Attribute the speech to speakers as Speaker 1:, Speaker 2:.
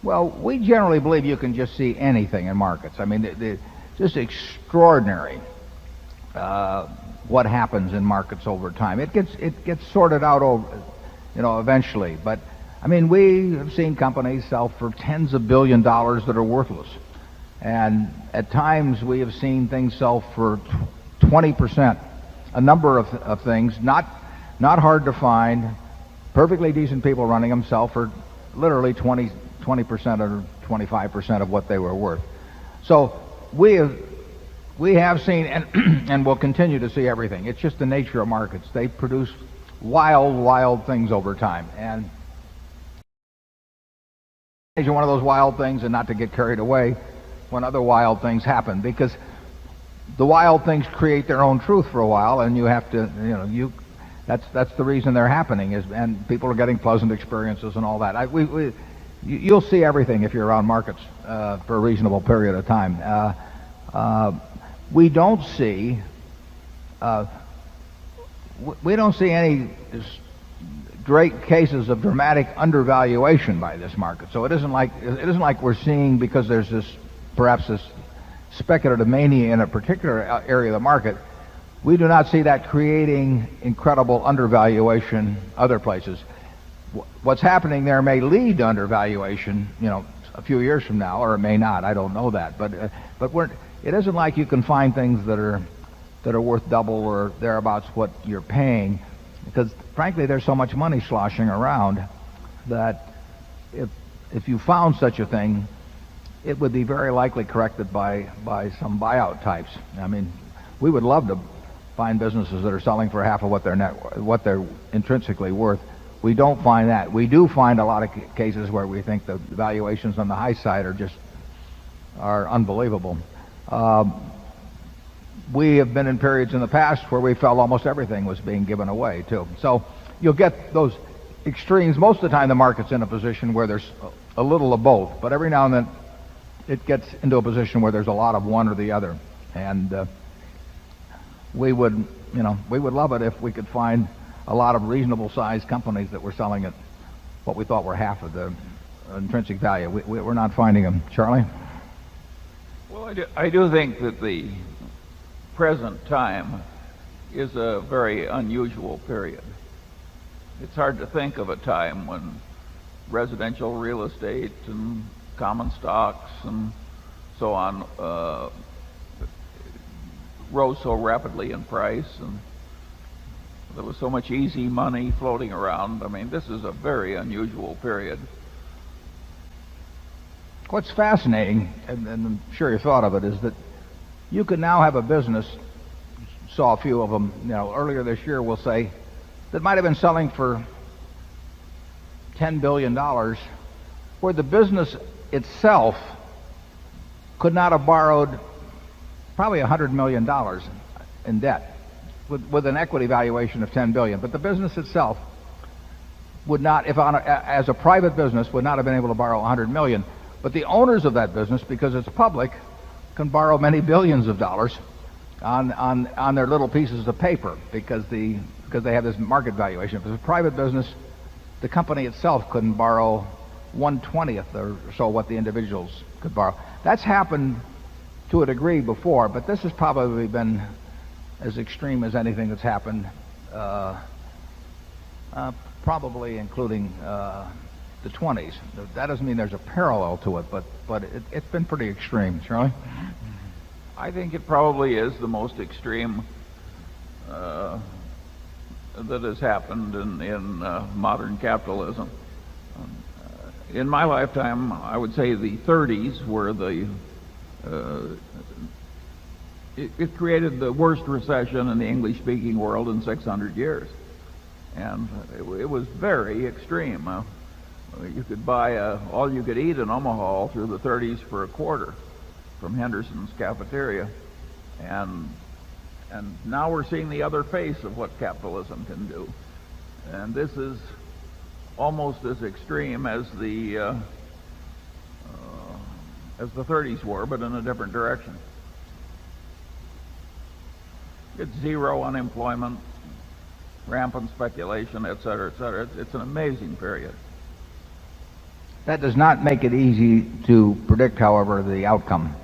Speaker 1: Well, we generally believe you can just see anything in markets. I mean, just extraordinary what happens in markets over time. It gets sorted out over, eventually. But I mean, we have seen companies sell for tens of billion dollars that are worthless, and at times we have seen things sell for 20%. A number of things, not hard to find, perfectly decent people running them, sell for literally 20% or 25% of what they were worth. So we have seen and will continue to see everything. It's just the nature of markets. They produce wild things over time. And one of those wild things, and not to get carried away when other wild things happen, because the wild things create their own truth for a while, and you have to, that's the reason they're happening, and people are getting pleasant experiences and all that. You'll see everything if you're around markets for a reasonable period of time. We don't see any great cases of dramatic undervaluation by this market. So it isn't like we're seeing, because there's perhaps this speculative mania in a particular area of the market. We do not see that creating incredible undervaluation other places. What's happening there may lead to undervaluation, a few years from now, or it may not. I don't know that, but it isn't like you can find things that are worth double or thereabouts what you're paying, because frankly there's so much money sloshing around that if you found such a thing, it would be very likely corrected by some buyout types. I mean, we would love to find businesses that are selling for half of what they're intrinsically worth. We don't find that. We do find a lot of cases where we think the valuations on the high side are unbelievable. We have been in periods in the past where we felt almost everything was being given away too. So you'll get those extremes. Most of the time the market's in a position where there's a little of both, but every now and then it gets into a position where there's a lot of one or the other. And we would love it if we could find a lot of reasonable sized companies that were selling at what we thought were half of the intrinsic value. We're not finding them. Charlie?
Speaker 2: Well, I do think that the present time is a very unusual period. It's hard to think of a time when residential real estate and common stocks and so on rose so rapidly in price, and there was so much easy money floating around. I mean, this is a very unusual period.
Speaker 1: What's fascinating, and I'm sure you thought of it, is that you can now have a business, saw a few of them, earlier this year, we'll say, that might have been selling for $10 billion, where the business itself could not have borrowed probably $100 million in debt with an equity valuation of $10 billion. But the business itself would not, as a private business, would not have been able to borrow $100 million. But the owners of that business, because it's public, can borrow many billions of dollars on their little pieces of paper because they have this market valuation. If it's a private business, the company itself couldn't borrow 1/20th or so what the individuals could borrow. That's happened to a degree before, but this has probably been as extreme as anything that's happened, probably including the 20s. That doesn't mean there's a parallel to it, but it's been pretty extreme. Charlie?
Speaker 2: I think it probably is the most extreme that has happened in modern capitalism. In my lifetime, I would say the 30s were it created the worst recession in the English-speaking world in 600 years. And it was very extreme. You could buy all you could eat in Omaha all through the 30s for a quarter from Henderson's cafeteria. And now we're seeing the other face of what capitalism can do. And this is almost as extreme as the 30s were, but in a different direction. It's zero unemployment, rampant speculation, et cetera, et cetera. It's an amazing period.
Speaker 1: That does not make it easy to predict, however, the outcome.